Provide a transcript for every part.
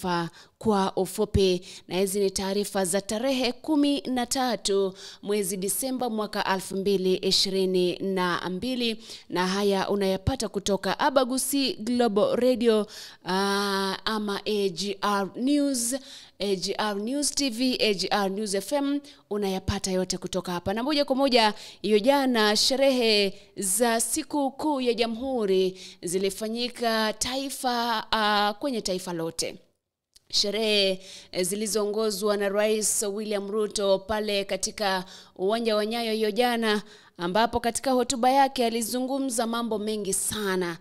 taarifa kwa ufupi, na hizi ni taarifa za tarehe 13 mwezi Disemba mwaka 2022, na haya unayapata kutoka Abagusi Global Radio ama AGR News, AGR News TV, AGR News FM. Unayapata yote kutoka hapa, na moja kwa moja. Hiyo jana sherehe za siku kuu ya Jamhuri zilifanyika kwenye taifa lote. Sherehe zilizoongozwa na Rais William Ruto pale katika uwanja wa Nyayo hiyo jana, ambapo katika hotuba yake alizungumza mambo mengi sana.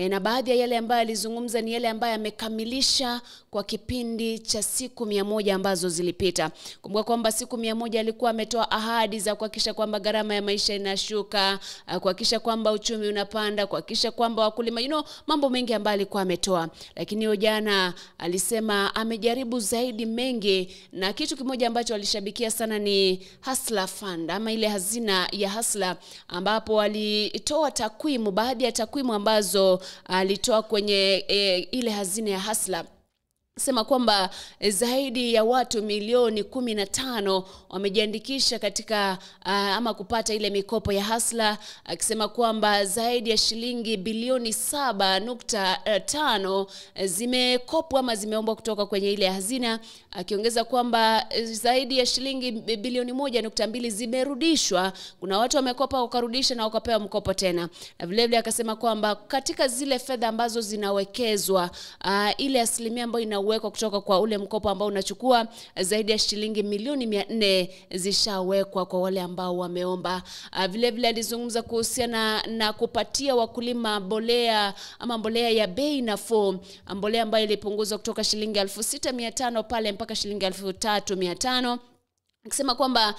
Na baadhi ya yale ambayo alizungumza ni yale ambayo amekamilisha kwa kipindi cha siku 100 ambazo zilipita. Kumbuka kwamba siku 100 alikuwa ametoa ahadi za kuhakikisha kwamba gharama ya maisha inashuka, kuhakikisha kwamba uchumi unapanda, kuhakikisha kwamba wakulima, mambo mengi ambayo alikuwa ametoa. Lakini hiyo jana alisema amejaribu zaidi mengi, na kitu kimoja ambacho alishabikia sana ni Hustler Fund ama ile hazina ya Hustler, ambapo alitoa takwimu, baadhi ya takwimu ambazo alitoa kwenye ile hazina ya Hustler. Sema kwamba zaidi ya watu milioni 15 wamejiandikisha katika ama kupata ile mikopo ya Hustler, akisema kwamba zaidi ya shilingi bilioni 7.5 zimekopwa ama zimeombwa kutoka kwenye ile hazina, akiongeza kwamba zaidi ya shilingi bilioni 1.2 zimerudishwa. Kuna watu wamekopa wakarudisha na wakapewa mkopo tena. Na vile vile akasema kwamba katika zile fedha ambazo zinawekezwa, ile asilimia ambayo inawekwa kutoka kwa ule mkopo ambao unachukua, zaidi ya shilingi milioni 400 zishawekwa kwa wale ambao wameomba. Vile vile alizungumza kuhusiana na kupatia wakulima mbolea ama mbolea ya bei nafuu, mbolea ambayo ilipunguzwa kutoka shilingi 6,500 pale mpaka shilingi 3,500. Akisema kwamba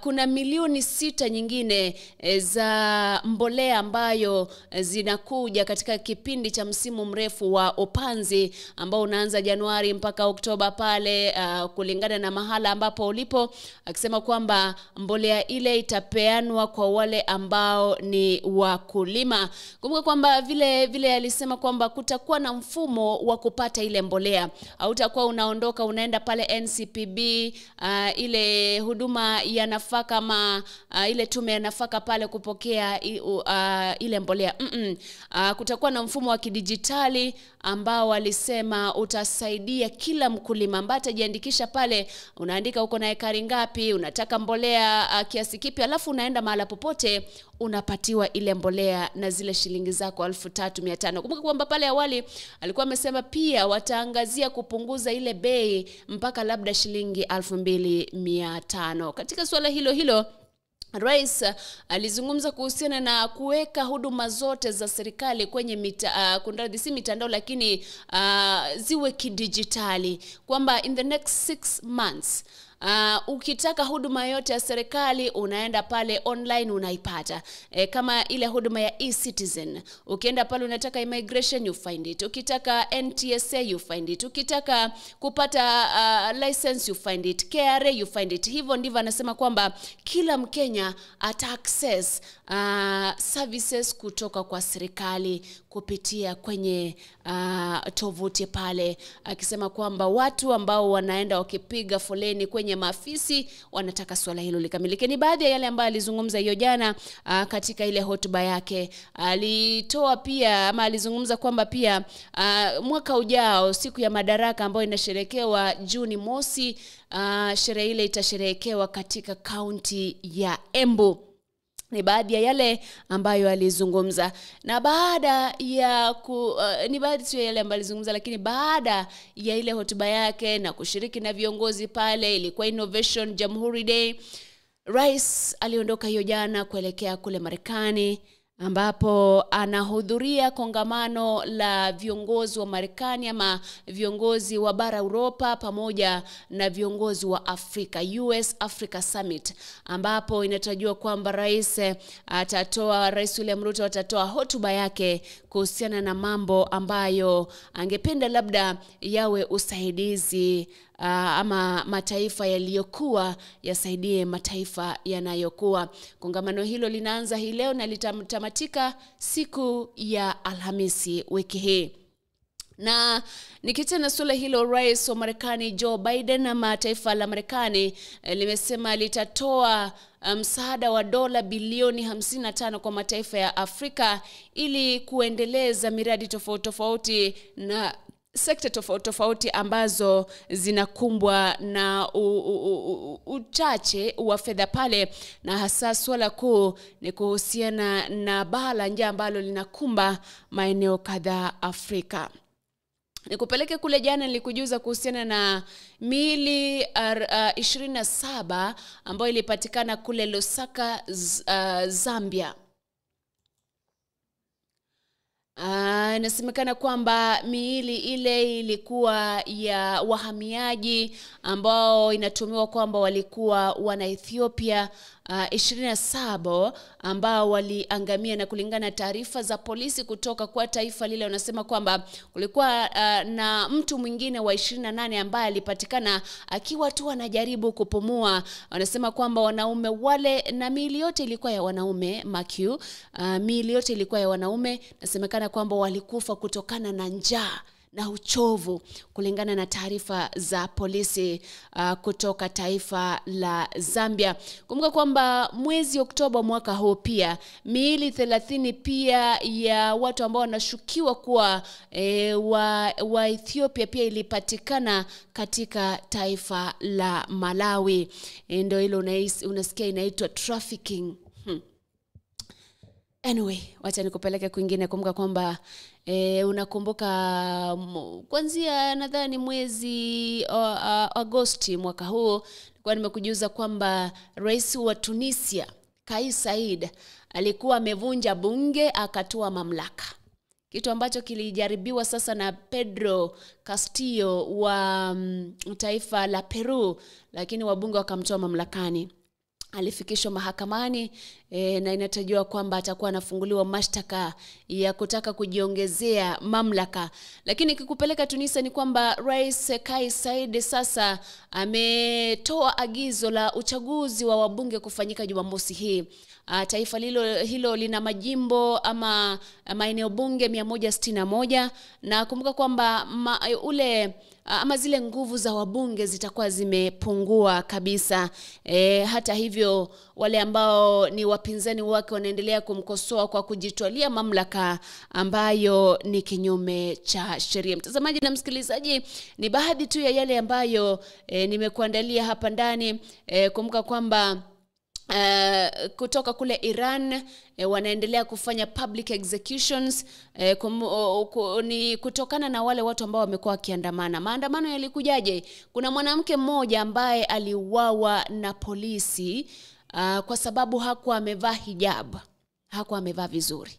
kuna milioni 6 nyingine za mbolea ambayo zinakuja katika kipindi cha msimu mrefu wa upanzi ambao unaanza Januari mpaka Oktoba pale, kulingana na mahala ambapo ulipo. Akisema kwamba mbolea ile itapeanwa kwa wale ambao ni wakulima. Kumbuka kwamba vile alisema kwamba kutakuwa na mfumo wa kupata ile mbolea. Hautakuwa unaondoka unaenda pale NCPB, ile huduma ya nafaka ama ile tume ya nafaka pale kupokea ile mbolea. Kutakuwa na mfumo wa kidijitali ambao walisema utasaidia kila mkulima ambaye atajiandikisha pale. Unaandika uko na ekari ngapi, unataka mbolea kiasi kipi, alafu unaenda mahala popote unapatiwa ile mbolea na zile shilingi zako 3,500. Kumbuka kwamba pale awali alikuwa amesema pia wataangazia kupunguza ile bei mpaka labda shilingi 2,500. Katika swala hilo Rais alizungumza kuhusiana na kuweka huduma zote za serikali kwenye si mitandao lakini ziwe kidijitali, kwamba in the next 6 months ukitaka huduma yote ya serikali unaenda pale online unaipata. Kama ile huduma ya e-citizen, ukienda pale unataka immigration you find it, ukitaka NTSA you find it, ukitaka kupata license you find it, KRA you find it. Hivyo ndivyo anasema kwamba kila Mkenya ata access services kutoka kwa serikali kupitia kwenye tovuti pale, akisema kwamba watu ambao wanaenda wakipiga foleni kwenye maafisi wanataka swala hilo likamilike. Ni baadhi ya yale ambayo alizungumza hiyo jana katika ile hotuba yake. Alitoa pia ama alizungumza kwamba pia mwaka ujao siku ya Madaraka ambayo inasherekewa Juni mosi, sherehe ile itasherekewa katika kaunti ya Embu. Ni baadhi ya yale ambayo alizungumza. Na baada ya ni baadhi tu ya yale ambayo alizungumza, lakini baada ya ile hotuba yake na kushiriki na viongozi pale, ilikuwa Innovation Jamhuri Day, Rais aliondoka hiyo jana kuelekea kule Marekani, ambapo anahudhuria kongamano la viongozi wa Marekani ama viongozi wa bara Europa pamoja na viongozi wa Afrika, US Africa Summit, ambapo inatarajiwa kwamba Rais William Ruto atatoa hotuba yake kuhusiana na mambo ambayo angependa labda yawe usaidizi ama mataifa yaliyokuwa yasaidie mataifa yanayokuwa. Kongamano hilo linaanza hii leo na litatamatika siku ya Alhamisi wiki hii. Na nikitana suala hilo, rais wa Marekani Joe Biden ama taifa la Marekani limesema litatoa msaada wa dola bilioni 55 kwa mataifa ya Afrika ili kuendeleza miradi tofauti tofauti na sekta tofauti tofauti ambazo zinakumbwa na uchache wa fedha pale, na hasa swala kuu ni kuhusiana na baa la njaa ambalo linakumba maeneo kadhaa Afrika. Nikupeleke kule jana nilikujuza kuhusiana na miili 27 ambayo ilipatikana kule Lusaka, Zambia. Inasemekana kwamba miili ile ilikuwa ya wahamiaji ambao inatumiwa kwamba walikuwa wana Ethiopia 27 ambao waliangamia, na kulingana na taarifa za polisi kutoka kwa taifa lile wanasema kwamba kulikuwa na mtu mwingine wa 28 ambaye alipatikana akiwa tu anajaribu kupumua. Wanasema kwamba wanaume wale, na miili yote ilikuwa ya wanaume, miili yote ilikuwa ya wanaume. Nasemekana kwamba walikufa kutokana na njaa na uchovu kulingana na taarifa za polisi kutoka taifa la Zambia. Kumbuka kwamba mwezi Oktoba mwaka huu pia miili 30 pia ya watu ambao wanashukiwa kuwa wa Ethiopia pia ilipatikana katika taifa la Malawi. Ndio hilo unasikia inaitwa trafficking. Anyway, wacha nikupeleke kwingine. Kumbuka kwamba unakumbuka kuanzia nadhani mwezi Agosti mwaka huu nilikuwa nimekujuza kwamba rais wa Tunisia Kais Saied alikuwa amevunja bunge akatoa mamlaka, kitu ambacho kilijaribiwa sasa na Pedro Castillo wa taifa la Peru, lakini wabunge wakamtoa mamlakani. Alifikishwa mahakamani na inatarajiwa kwamba atakuwa anafunguliwa mashtaka ya kutaka kujiongezea mamlaka. Lakini kikupeleka Tunisia ni kwamba Rais Kais Saied sasa ametoa agizo la uchaguzi wa wabunge kufanyika Jumamosi hii. Taifa hilo lina majimbo ama maeneo bunge 161, na kumbuka kwamba ama zile nguvu za wabunge zitakuwa zimepungua kabisa. Hata hivyo wale ambao ni wapinzani wake wanaendelea kumkosoa kwa kujitwalia mamlaka ambayo ni kinyume cha sheria. Mtazamaji na msikilizaji, ni baadhi tu ya yale ambayo nimekuandalia hapa ndani. Kumbuka kwamba kutoka kule Iran wanaendelea kufanya public executions ni kutokana na wale watu ambao wamekuwa wakiandamana. Maandamano yalikujaje? Kuna mwanamke mmoja ambaye aliuawa na polisi kwa sababu hakuwa amevaa hijab, hakuwa amevaa vizuri,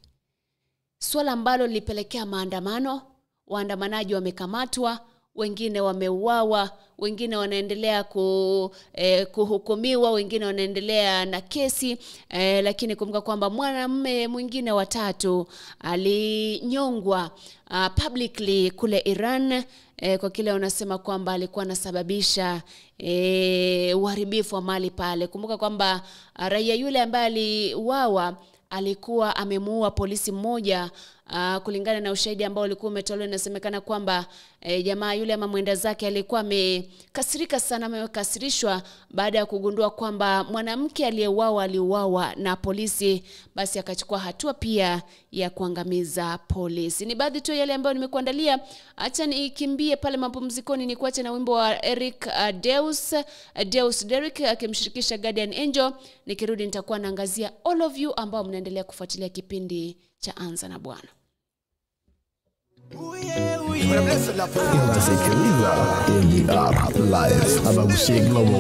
swala ambalo lilipelekea maandamano. Waandamanaji wamekamatwa, wengine wameuawa, wengine wanaendelea kuhukumiwa, wengine wanaendelea na kesi. Lakini kumbuka kwamba mwanamume mwingine wa 3 alinyongwa publicly kule Iran kwa kile wanasema kwamba alikuwa anasababisha uharibifu wa mali pale. Kumbuka kwamba raia yule ambaye aliuawa alikuwa amemuua polisi mmoja. Kulingana na ushahidi ambao ulikuwa umetolewa, inasemekana kwamba jamaa yule ama mwenda zake alikuwa amekasirika sana, amekasirishwa baada ya kugundua kwamba mwanamke aliuawa na polisi, basi akachukua hatua pia ya kuangamiza polisi. Ni baadhi tu yale ambayo nimekuandalia. Acha nikimbie pale mapumzikoni ni kuacha na wimbo wa Eric Deus Derek akimshirikisha Guardian Angel. Nikirudi nitakuwa naangazia all of you ambao mnaendelea kufuatilia kipindi cha Anza na Bwana. Unasikiliza Live Global.